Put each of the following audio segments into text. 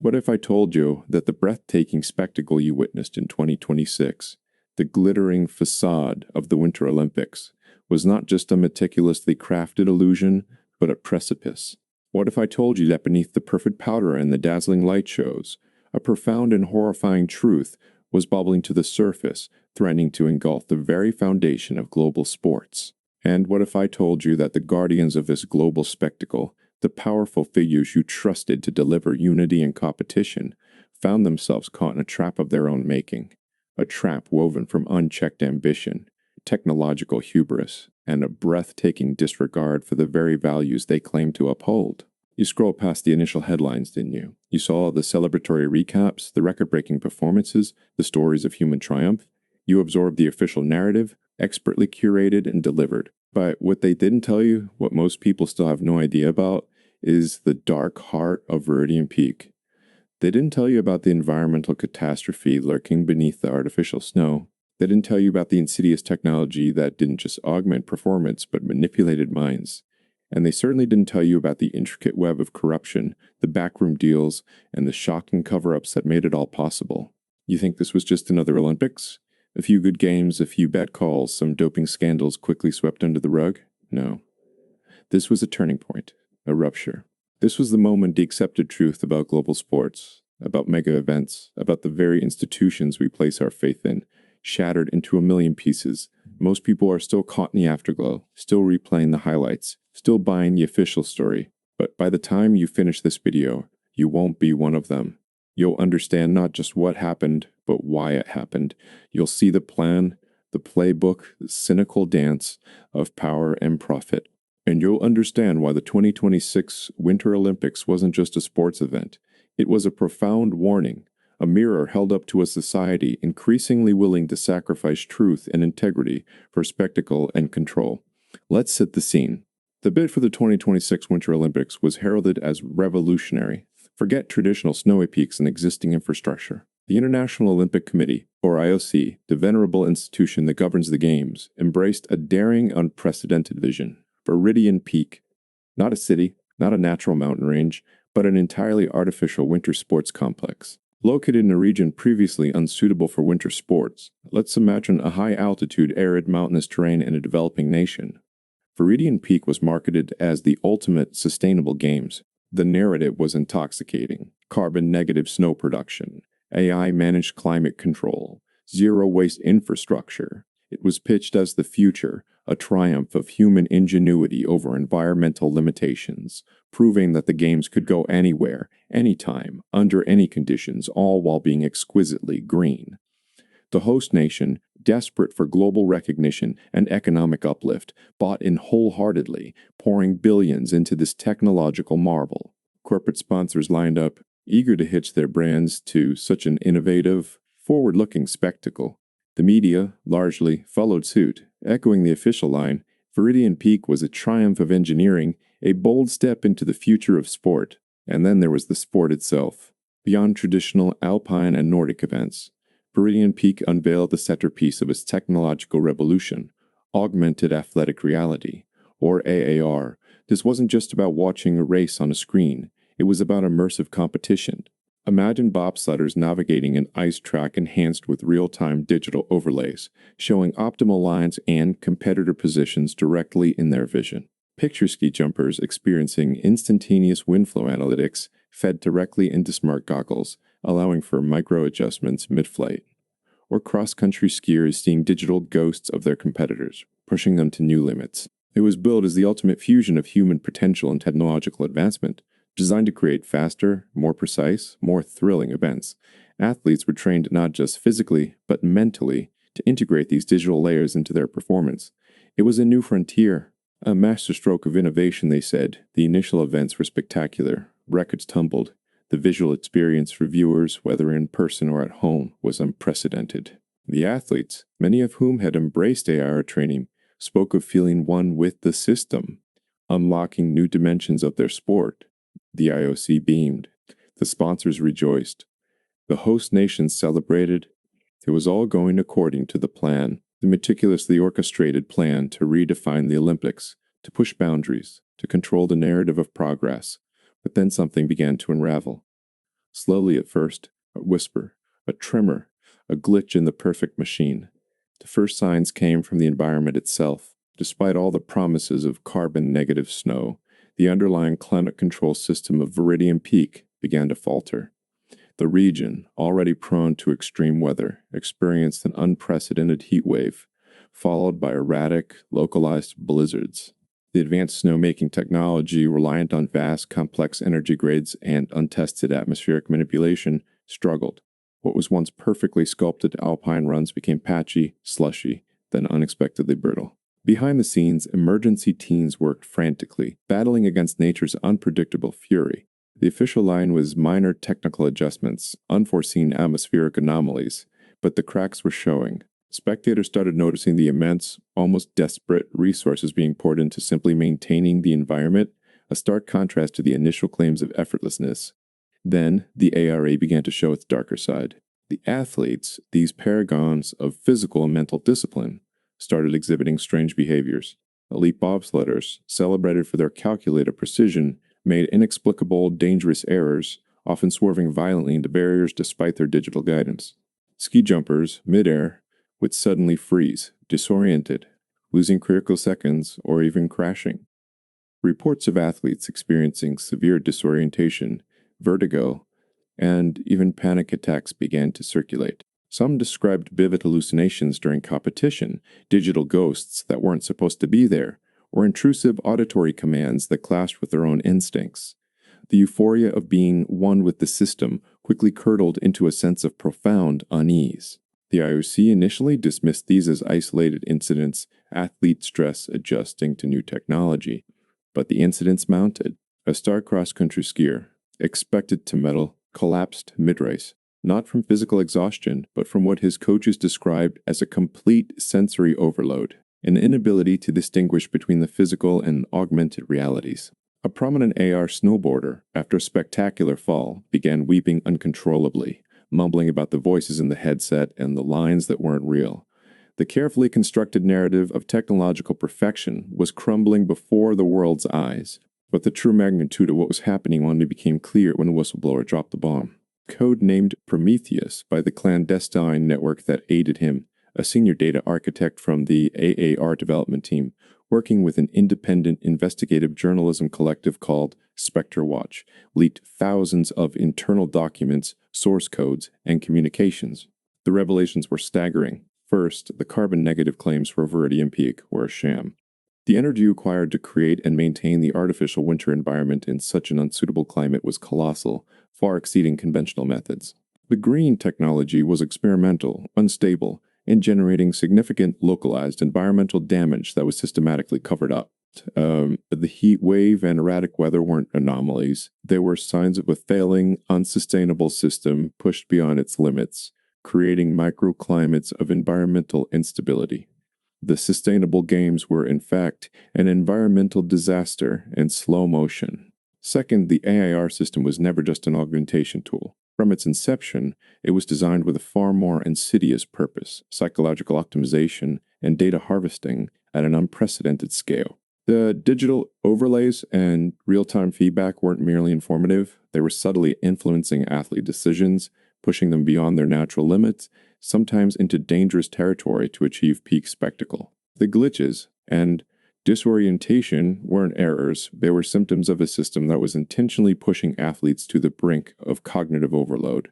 What if I told you that the breathtaking spectacle you witnessed in 2026, the glittering facade of the Winter Olympics, was not just a meticulously crafted illusion, but a precipice? What if I told you that beneath the perfect powder and the dazzling light shows, a profound and horrifying truth was bubbling to the surface, threatening to engulf the very foundation of global sports? And what if I told you that the guardians of this global spectacle, the powerful figures you trusted to deliver unity and competition, found themselves caught in a trap of their own making, a trap woven from unchecked ambition, technological hubris, and a breathtaking disregard for the very values they claim to uphold? You scrolled past the initial headlines, didn't you? You saw the celebratory recaps, the record-breaking performances, the stories of human triumph. You absorbed the official narrative, expertly curated and delivered. But what they didn't tell you, what most people still have no idea about, is the dark heart of Veridian Peak. They didn't tell you about the environmental catastrophe lurking beneath the artificial snow. They didn't tell you about the insidious technology that didn't just augment performance, but manipulated minds. And they certainly didn't tell you about the intricate web of corruption, the backroom deals, and the shocking cover-ups that made it all possible. You think this was just another Olympics? A few good games, a few bad calls, some doping scandals quickly swept under the rug? No. This was a turning point, a rupture. This was the moment the accepted truth about global sports, about mega events, about the very institutions we place our faith in, shattered into a million pieces. Most people are still caught in the afterglow, still replaying the highlights, still buying the official story. But by the time you finish this video, you won't be one of them. You'll understand not just what happened, but why it happened. You'll see the plan, the playbook, the cynical dance of power and profit. And you'll understand why the 2026 Winter Olympics wasn't just a sports event. It was a profound warning, a mirror held up to a society increasingly willing to sacrifice truth and integrity for spectacle and control. Let's set the scene. The bid for the 2026 Winter Olympics was heralded as revolutionary. Forget traditional snowy peaks and existing infrastructure. The International Olympic Committee, or IOC, the venerable institution that governs the Games, embraced a daring, unprecedented vision. Veridian Peak. Not a city, not a natural mountain range, but an entirely artificial winter sports complex. Located in a region previously unsuitable for winter sports, let's imagine a high-altitude, arid, mountainous terrain in a developing nation. Veridian Peak was marketed as the ultimate sustainable games. The narrative was intoxicating. Carbon-negative snow production, AI-managed climate control, zero-waste infrastructure. It was pitched as the future, a triumph of human ingenuity over environmental limitations, proving that the games could go anywhere, anytime, under any conditions, all while being exquisitely green. The host nation, desperate for global recognition and economic uplift, bought in wholeheartedly, pouring billions into this technological marvel. Corporate sponsors lined up, eager to hitch their brands to such an innovative, forward-looking spectacle. The media, largely, followed suit, echoing the official line. Veridian Peak was a triumph of engineering, a bold step into the future of sport. And then there was the sport itself. Beyond traditional alpine and Nordic events, Veridian Peak unveiled the centerpiece of its technological revolution, Augmented Athletic Reality, or AAR. This wasn't just about watching a race on a screen. It was about immersive competition. Imagine bobsledders navigating an ice track enhanced with real-time digital overlays, showing optimal lines and competitor positions directly in their vision. Picture ski jumpers experiencing instantaneous wind flow analytics fed directly into smart goggles, allowing for micro-adjustments mid-flight. Or cross-country skiers seeing digital ghosts of their competitors, pushing them to new limits. It was billed as the ultimate fusion of human potential and technological advancement, designed to create faster, more precise, more thrilling events. Athletes were trained not just physically, but mentally, to integrate these digital layers into their performance. It was a new frontier, a masterstroke of innovation, they said. The initial events were spectacular. Records tumbled. The visual experience for viewers, whether in person or at home, was unprecedented. The athletes, many of whom had embraced AR training, spoke of feeling one with the system, unlocking new dimensions of their sport. The IOC beamed. The sponsors rejoiced. The host nations celebrated. It was all going according to the plan, the meticulously orchestrated plan to redefine the Olympics, to push boundaries, to control the narrative of progress. But then something began to unravel. Slowly at first, a whisper, a tremor, a glitch in the perfect machine. The first signs came from the environment itself. Despite all the promises of carbon-negative snow, the underlying climate control system of Veridian Peak began to falter. The region, already prone to extreme weather, experienced an unprecedented heat wave, followed by erratic, localized blizzards. The advanced snowmaking technology, reliant on vast, complex energy grids and untested atmospheric manipulation, struggled. What was once perfectly sculpted alpine runs became patchy, slushy, then unexpectedly brittle. Behind the scenes, emergency teams worked frantically, battling against nature's unpredictable fury. The official line was minor technical adjustments, unforeseen atmospheric anomalies, but the cracks were showing. Spectators started noticing the immense, almost desperate resources being poured into simply maintaining the environment, a stark contrast to the initial claims of effortlessness. Then, the ARA began to show its darker side. The athletes, these paragons of physical and mental discipline, started exhibiting strange behaviors. Elite bobsledders, celebrated for their calculated precision, made inexplicable, dangerous errors, often swerving violently into barriers despite their digital guidance. Ski jumpers, mid-air, would suddenly freeze, disoriented, losing critical seconds or even crashing. Reports of athletes experiencing severe disorientation, vertigo, and even panic attacks began to circulate. Some described vivid hallucinations during competition, digital ghosts that weren't supposed to be there, or intrusive auditory commands that clashed with their own instincts. The euphoria of being one with the system quickly curdled into a sense of profound unease. The IOC initially dismissed these as isolated incidents, athlete stress adjusting to new technology. But the incidents mounted. A star cross-country skier, expected to medal, collapsed mid-race, not from physical exhaustion, but from what his coaches described as a complete sensory overload, an inability to distinguish between the physical and augmented realities. A prominent AR snowboarder, after a spectacular fall, began weeping uncontrollably, mumbling about the voices in the headset and the lines that weren't real. The carefully constructed narrative of technological perfection was crumbling before the world's eyes, but the true magnitude of what was happening only became clear when the whistleblower dropped the bomb. Code-named Prometheus by the clandestine network that aided him, a senior data architect from the AAR development team, working with an independent investigative journalism collective called Spectre Watch, leaked thousands of internal documents, source codes, and communications. The revelations were staggering. First, the carbon-negative claims for Veridian Peak were a sham. The energy required to create and maintain the artificial winter environment in such an unsuitable climate was colossal, far exceeding conventional methods. The green technology was experimental, unstable, and generating significant localized environmental damage that was systematically covered up. The heat wave and erratic weather weren't anomalies. They were signs of a failing, unsustainable system pushed beyond its limits, creating microclimates of environmental instability. The sustainable games were, in fact, an environmental disaster in slow motion. Second, the AIR system was never just an augmentation tool. From its inception, it was designed with a far more insidious purpose, psychological optimization and data harvesting at an unprecedented scale. The digital overlays and real-time feedback weren't merely informative, they were subtly influencing athlete decisions, pushing them beyond their natural limits, sometimes into dangerous territory to achieve peak spectacle. The glitches and disorientation weren't errors, they were symptoms of a system that was intentionally pushing athletes to the brink of cognitive overload,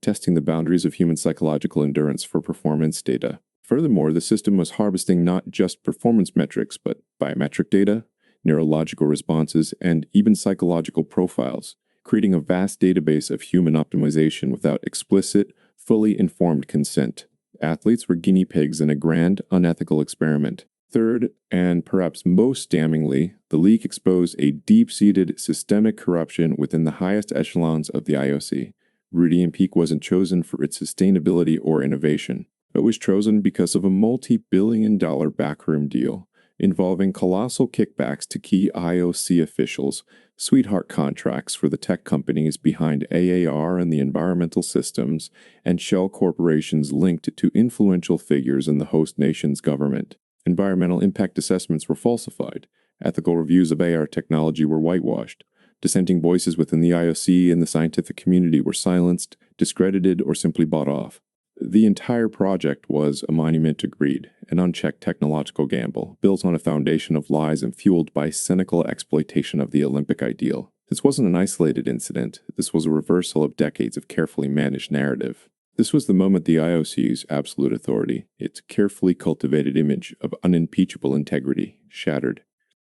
testing the boundaries of human psychological endurance for performance data. Furthermore, the system was harvesting not just performance metrics, but biometric data, neurological responses, and even psychological profiles, creating a vast database of human optimization without explicit, fully informed consent. Athletes were guinea pigs in a grand, unethical experiment. Third, and perhaps most damningly, the leak exposed a deep-seated systemic corruption within the highest echelons of the IOC. Veridian Peak wasn't chosen for its sustainability or innovation. It was chosen because of a multi-billion-dollar backroom deal involving colossal kickbacks to key IOC officials, sweetheart contracts for the tech companies behind AAR and the environmental systems, and shell corporations linked to influential figures in the host nation's government. Environmental impact assessments were falsified. Ethical reviews of AR technology were whitewashed. Dissenting voices within the IOC and the scientific community were silenced, discredited, or simply bought off. The entire project was a monument to greed, an unchecked technological gamble, built on a foundation of lies and fueled by cynical exploitation of the Olympic ideal. This wasn't an isolated incident. This was a reversal of decades of carefully managed narrative. This was the moment the IOC's absolute authority, its carefully cultivated image of unimpeachable integrity, shattered.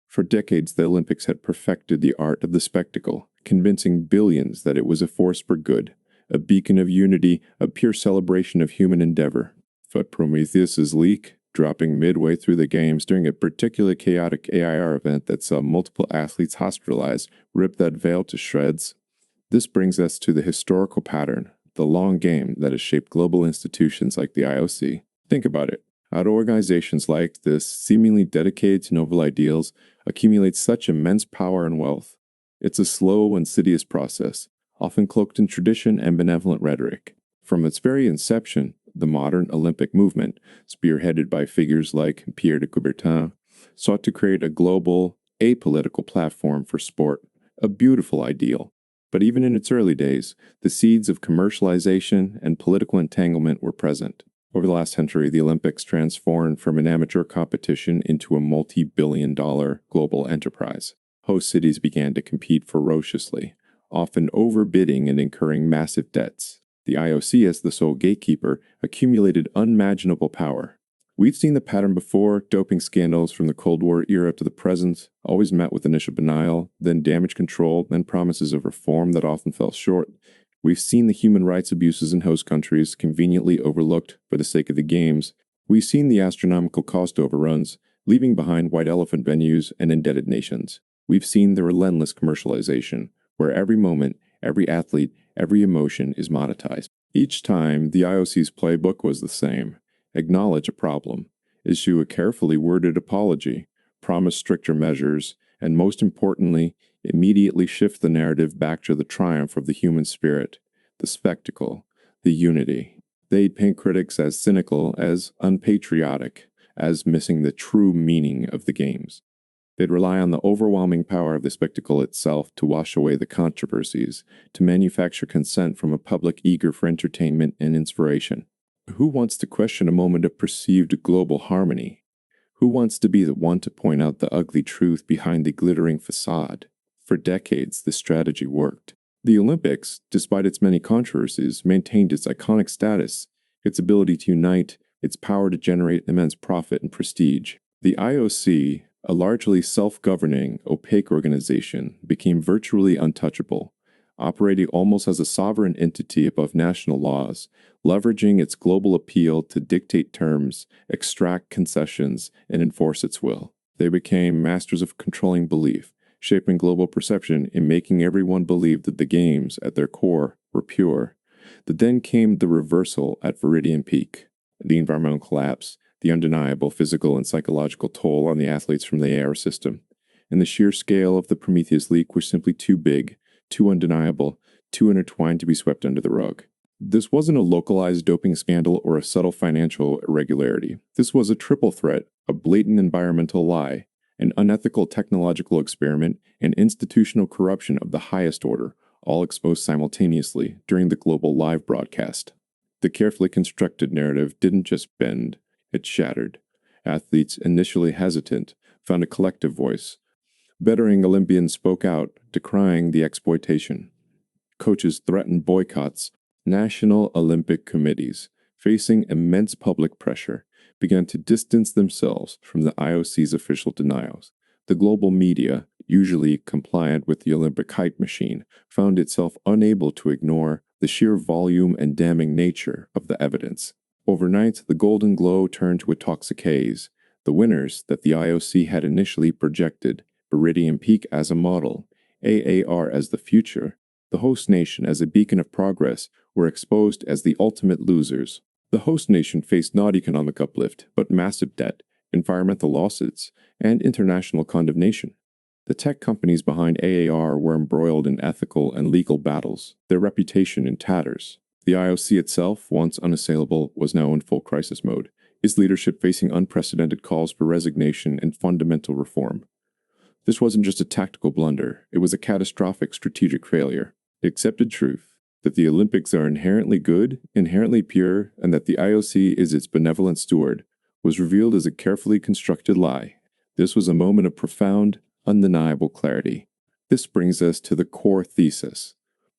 For decades, the Olympics had perfected the art of the spectacle, convincing billions that it was a force for good, a beacon of unity, a pure celebration of human endeavor. But Prometheus's leak, dropping midway through the games during a particularly chaotic AIR event that saw multiple athletes hospitalized, ripped that veil to shreds. This brings us to the historical pattern, the long game that has shaped global institutions like the IOC. Think about it. How do organizations like this, seemingly dedicated to noble ideals, accumulate such immense power and wealth? It's a slow, insidious process, often cloaked in tradition and benevolent rhetoric. From its very inception, the modern Olympic movement, spearheaded by figures like Pierre de Coubertin, sought to create a global, apolitical platform for sport, a beautiful ideal. But even in its early days, the seeds of commercialization and political entanglement were present. Over the last century, the Olympics transformed from an amateur competition into a multi-billion-dollar global enterprise. Host cities began to compete ferociously, often overbidding and incurring massive debts. The IOC, as the sole gatekeeper, accumulated unimaginable power. We've seen the pattern before: doping scandals from the Cold War era to the present, always met with initial denial, then damage control, then promises of reform that often fell short. We've seen the human rights abuses in host countries conveniently overlooked for the sake of the games. We've seen the astronomical cost overruns, leaving behind white elephant venues and indebted nations. We've seen the relentless commercialization, where every moment, every athlete, every emotion is monetized. Each time, the IOC's playbook was the same. Acknowledge a problem, issue a carefully worded apology, promise stricter measures, and most importantly, immediately shift the narrative back to the triumph of the human spirit, the spectacle, the unity. They'd paint critics as cynical, as unpatriotic, as missing the true meaning of the games. They'd rely on the overwhelming power of the spectacle itself to wash away the controversies, to manufacture consent from a public eager for entertainment and inspiration. Who wants to question a moment of perceived global harmony? Who wants to be the one to point out the ugly truth behind the glittering facade? For decades, this strategy worked. The Olympics, despite its many controversies, maintained its iconic status, its ability to unite, its power to generate immense profit and prestige. The IOC, a largely self-governing, opaque organization, became virtually untouchable, operating almost as a sovereign entity above national laws, leveraging its global appeal to dictate terms, extract concessions, and enforce its will. They became masters of controlling belief, shaping global perception and making everyone believe that the games, at their core, were pure. But then came the reversal at Veridian Peak, the environmental collapse, the undeniable physical and psychological toll on the athletes from the AR system, and the sheer scale of the Prometheus leak was simply too big, too undeniable, too intertwined to be swept under the rug. This wasn't a localized doping scandal or a subtle financial irregularity. This was a triple threat, a blatant environmental lie, an unethical technological experiment, and institutional corruption of the highest order, all exposed simultaneously during the global live broadcast. The carefully constructed narrative didn't just bend, it shattered. Athletes, initially hesitant, found a collective voice. Veteran Olympians spoke out, decrying the exploitation. Coaches threatened boycotts. National Olympic committees, facing immense public pressure, began to distance themselves from the IOC's official denials. The global media, usually compliant with the Olympic hype machine, found itself unable to ignore the sheer volume and damning nature of the evidence. Overnight, the golden glow turned to a toxic haze. The winners that the IOC had initially projected, Veridian Peak as a model, AAR as the future, the host nation as a beacon of progress, were exposed as the ultimate losers. The host nation faced not economic uplift, but massive debt, environmental lawsuits, and international condemnation. The tech companies behind AAR were embroiled in ethical and legal battles, their reputation in tatters. The IOC itself, once unassailable, was now in full crisis mode, its leadership facing unprecedented calls for resignation and fundamental reform. This wasn't just a tactical blunder, it was a catastrophic strategic failure. The accepted truth that the Olympics are inherently good, inherently pure, and that the IOC is its benevolent steward was revealed as a carefully constructed lie. This was a moment of profound, undeniable clarity. This brings us to the core thesis.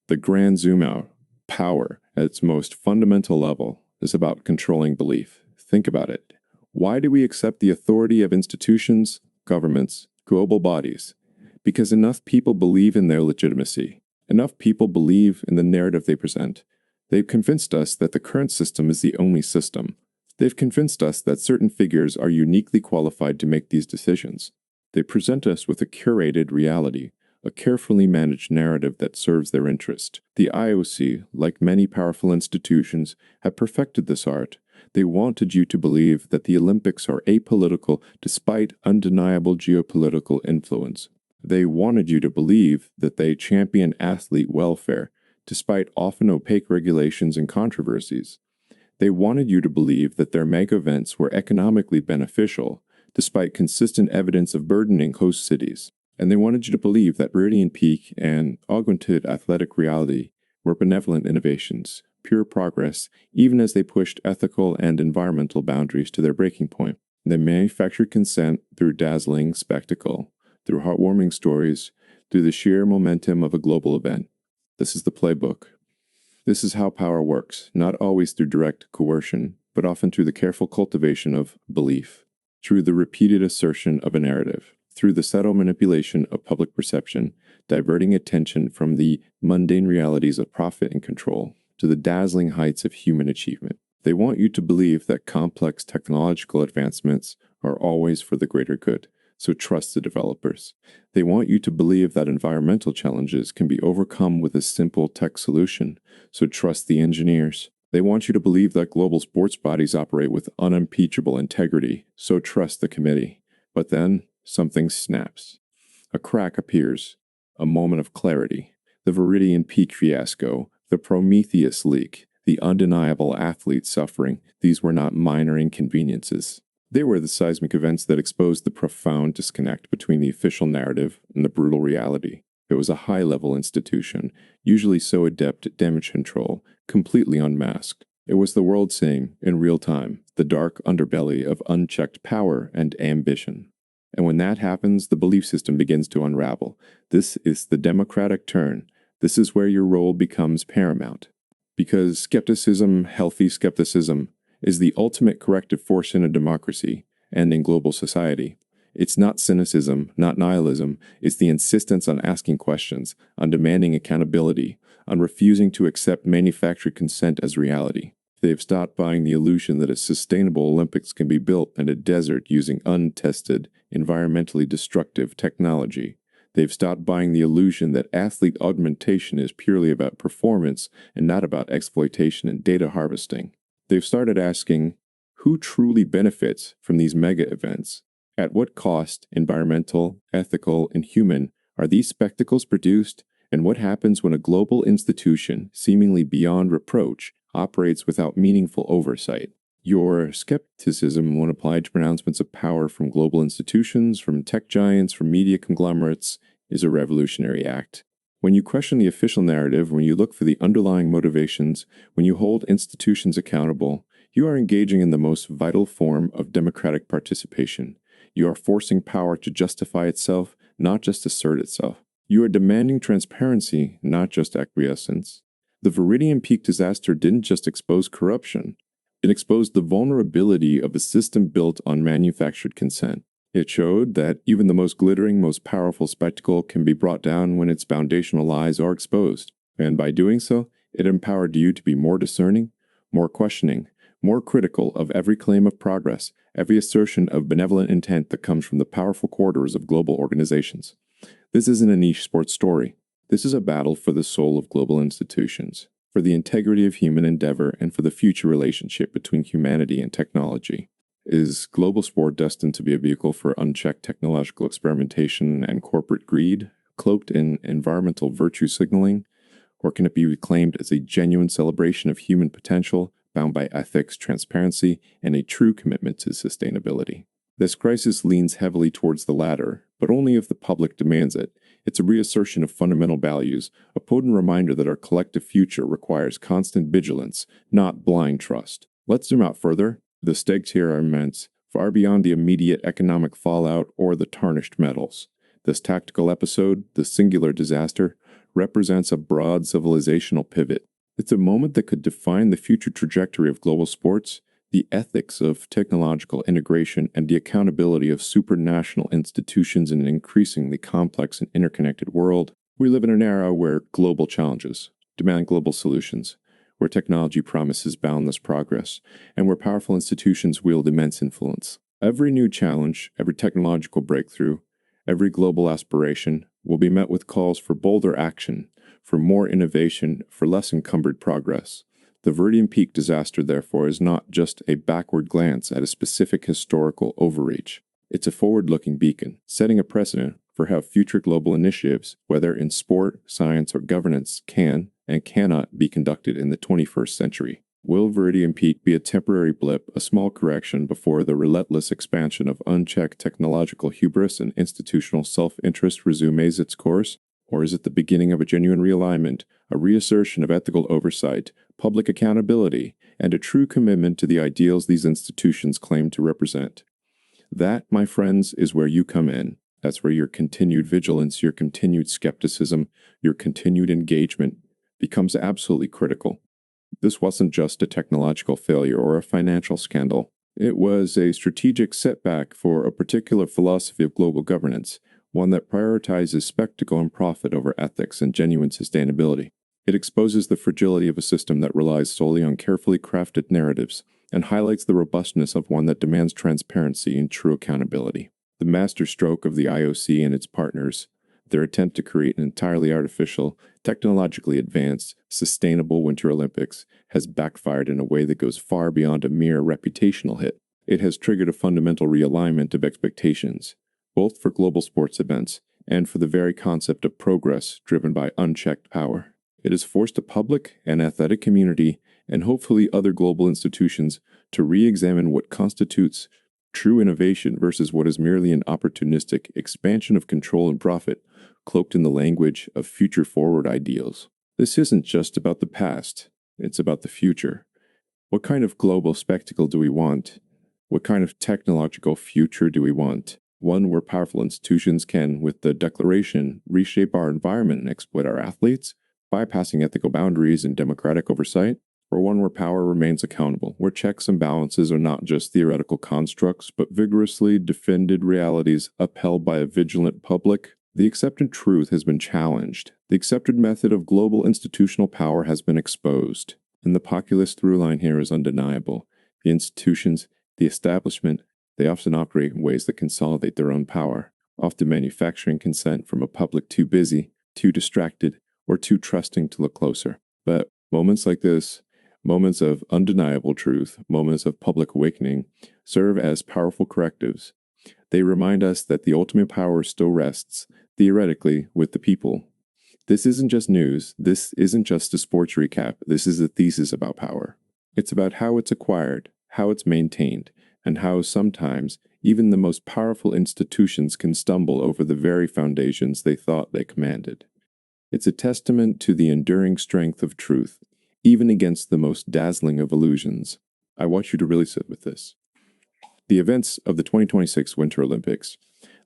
The grand zoom out, power, at its most fundamental level, is about controlling belief. Think about it. Why do we accept the authority of institutions, governments, global bodies? Because enough people believe in their legitimacy. Enough people believe in the narrative they present. They've convinced us that the current system is the only system. They've convinced us that certain figures are uniquely qualified to make these decisions. They present us with a curated reality, a carefully managed narrative that serves their interest. The IOC, like many powerful institutions, have perfected this art. They wanted you to believe that the Olympics are apolitical despite undeniable geopolitical influence. They wanted you to believe that they champion athlete welfare, despite often opaque regulations and controversies. They wanted you to believe that their mega events were economically beneficial, despite consistent evidence of burdening host cities. And they wanted you to believe that Veridian Peak and Augmented Athletic Reality were benevolent innovations, pure progress, even as they pushed ethical and environmental boundaries to their breaking point. They manufactured consent through dazzling spectacle, through heartwarming stories, through the sheer momentum of a global event. This is the playbook. This is how power works, not always through direct coercion, but often through the careful cultivation of belief, through the repeated assertion of a narrative, through the subtle manipulation of public perception, diverting attention from the mundane realities of profit and control to the dazzling heights of human achievement. They want you to believe that complex technological advancements are always for the greater good, so trust the developers. They want you to believe that environmental challenges can be overcome with a simple tech solution, so trust the engineers. They want you to believe that global sports bodies operate with unimpeachable integrity, so trust the committee. But then, something snaps. A crack appears, a moment of clarity. The Veridian Peak fiasco, the Prometheus leak, the undeniable athlete suffering, these were not minor inconveniences. They were the seismic events that exposed the profound disconnect between the official narrative and the brutal reality. It was a high-level institution, usually so adept at damage control, completely unmasked. It was the world seeing, in real time, the dark underbelly of unchecked power and ambition. And when that happens, the belief system begins to unravel. This is the democratic turn. This is where your role becomes paramount. Because skepticism, healthy skepticism, is the ultimate corrective force in a democracy and in global society. It's not cynicism, not nihilism. It's the insistence on asking questions, on demanding accountability, on refusing to accept manufactured consent as reality. They've stopped buying the illusion that a sustainable Olympics can be built in a desert using untested, environmentally destructive technology. They've stopped buying the illusion that athlete augmentation is purely about performance and not about exploitation and data harvesting. They've started asking, who truly benefits from these mega events? At what cost, environmental, ethical, and human, are these spectacles produced? And what happens when a global institution, seemingly beyond reproach, operates without meaningful oversight? Your skepticism, when applied to pronouncements of power from global institutions, from tech giants, from media conglomerates, is a revolutionary act. When you question the official narrative, when you look for the underlying motivations, when you hold institutions accountable, you are engaging in the most vital form of democratic participation. You are forcing power to justify itself, not just assert itself. You are demanding transparency, not just acquiescence. The Veridian Peak disaster didn't just expose corruption. It exposed the vulnerability of a system built on manufactured consent. It showed that even the most glittering, most powerful spectacle can be brought down when its foundational lies are exposed. And by doing so, it empowered you to be more discerning, more questioning, more critical of every claim of progress, every assertion of benevolent intent that comes from the powerful corridors of global organizations. This isn't a niche sports story. This is a battle for the soul of global institutions, for the integrity of human endeavor, and for the future relationship between humanity and technology. Is global sport destined to be a vehicle for unchecked technological experimentation and corporate greed, cloaked in environmental virtue signaling? Or can it be reclaimed as a genuine celebration of human potential, bound by ethics, transparency, and a true commitment to sustainability? This crisis leans heavily towards the latter, but only if the public demands it. It's a reassertion of fundamental values, a potent reminder that our collective future requires constant vigilance, not blind trust. Let's zoom out further. The stakes here are immense, far beyond the immediate economic fallout or the tarnished metals. This tactical episode, the singular disaster, represents a broad civilizational pivot. It's a moment that could define the future trajectory of global sports, the ethics of technological integration, and the accountability of supranational institutions in an increasingly complex and interconnected world. We live in an era where global challenges demand global solutions, where technology promises boundless progress, and where powerful institutions wield immense influence. Every new challenge, every technological breakthrough, every global aspiration will be met with calls for bolder action, for more innovation, for less encumbered progress. The Veridian Peak disaster, therefore, is not just a backward glance at a specific historical overreach. It's a forward-looking beacon, setting a precedent for how future global initiatives, whether in sport, science, or governance, can and cannot be conducted in the 21st century. Will Veridian Peak be a temporary blip, a small correction before the relentless expansion of unchecked technological hubris and institutional self-interest resumes its course? Or is it the beginning of a genuine realignment, a reassertion of ethical oversight, public accountability, and a true commitment to the ideals these institutions claim to represent? That, my friends, is where you come in. That's where your continued vigilance, your continued skepticism, your continued engagement becomes absolutely critical. This wasn't just a technological failure or a financial scandal. It was a strategic setback for a particular philosophy of global governance, one that prioritizes spectacle and profit over ethics and genuine sustainability. It exposes the fragility of a system that relies solely on carefully crafted narratives and highlights the robustness of one that demands transparency and true accountability. The masterstroke of the IOC and its partners, their attempt to create an entirely artificial, technologically advanced, sustainable Winter Olympics, has backfired in a way that goes far beyond a mere reputational hit. It has triggered a fundamental realignment of expectations, both for global sports events and for the very concept of progress driven by unchecked power. It has forced a public and athletic community, and hopefully other global institutions, to re-examine what constitutes true innovation versus what is merely an opportunistic expansion of control and profit, cloaked in the language of future-forward ideals. This isn't just about the past, it's about the future. What kind of global spectacle do we want? What kind of technological future do we want? One where powerful institutions can, with the declaration, reshape our environment and exploit our athletes, bypassing ethical boundaries and democratic oversight? Or one where power remains accountable, where checks and balances are not just theoretical constructs, but vigorously defended realities upheld by a vigilant public? The accepted truth has been challenged. The accepted method of global institutional power has been exposed. And the populist through line here is undeniable. The institutions, the establishment, they often operate in ways that consolidate their own power, often manufacturing consent from a public too busy, too distracted, or too trusting to look closer. But moments like this, moments of undeniable truth, moments of public awakening, serve as powerful correctives. They remind us that the ultimate power still rests, theoretically, with the people. This isn't just news. This isn't just a sports recap. This is a thesis about power. It's about how it's acquired, how it's maintained, and how sometimes even the most powerful institutions can stumble over the very foundations they thought they commanded. It's a testament to the enduring strength of truth, even against the most dazzling of illusions. I want you to really sit with this. The events of the 2026 Winter Olympics,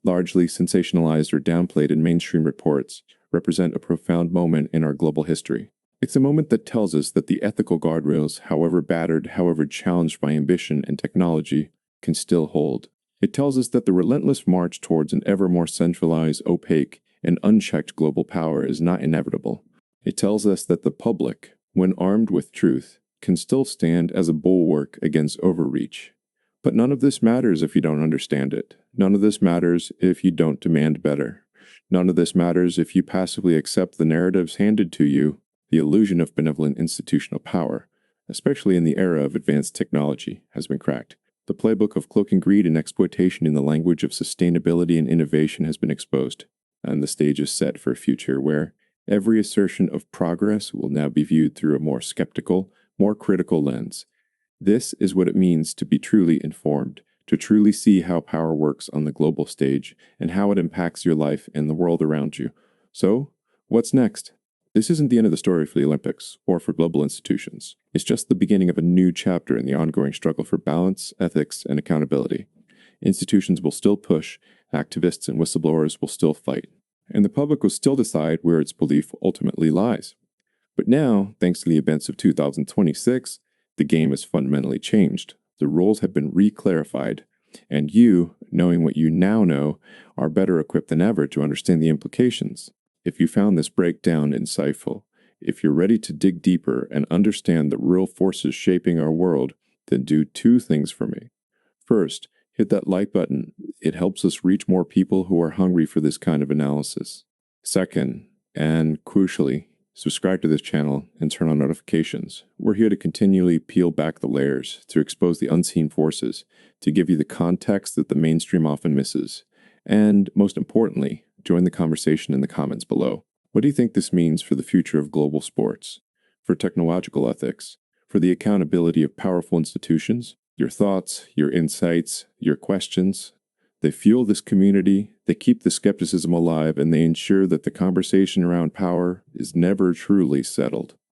largely sensationalized or downplayed in mainstream reports, represent a profound moment in our global history. It's a moment that tells us that the ethical guardrails, however battered, however challenged by ambition and technology, can still hold. It tells us that the relentless march towards an ever more centralized, opaque, and unchecked global power is not inevitable. It tells us that the public, when armed with truth, can still stand as a bulwark against overreach. But none of this matters if you don't understand it. None of this matters if you don't demand better. None of this matters if you passively accept the narratives handed to you, the illusion of benevolent institutional power, especially in the era of advanced technology, has been cracked. The playbook of cloaking greed and exploitation in the language of sustainability and innovation has been exposed, and the stage is set for a future where every assertion of progress will now be viewed through a more skeptical, more critical lens. This is what it means to be truly informed, to truly see how power works on the global stage and how it impacts your life and the world around you. So, what's next? This isn't the end of the story for the Olympics or for global institutions. It's just the beginning of a new chapter in the ongoing struggle for balance, ethics, and accountability. Institutions will still push, activists and whistleblowers will still fight, and the public will still decide where its belief ultimately lies. But now, thanks to the events of 2026, the game has fundamentally changed. The rules have been re-clarified, and you, knowing what you now know, are better equipped than ever to understand the implications. If you found this breakdown insightful, if you're ready to dig deeper and understand the real forces shaping our world, then do two things for me. First, hit that like button. It helps us reach more people who are hungry for this kind of analysis. Second, and crucially, subscribe to this channel and turn on notifications. We're here to continually peel back the layers, to expose the unseen forces, to give you the context that the mainstream often misses. And most importantly, join the conversation in the comments below. What do you think this means for the future of global sports, for technological ethics, for the accountability of powerful institutions? Your thoughts, your insights, your questions, they fuel this community, they keep the skepticism alive, and they ensure that the conversation around power is never truly settled.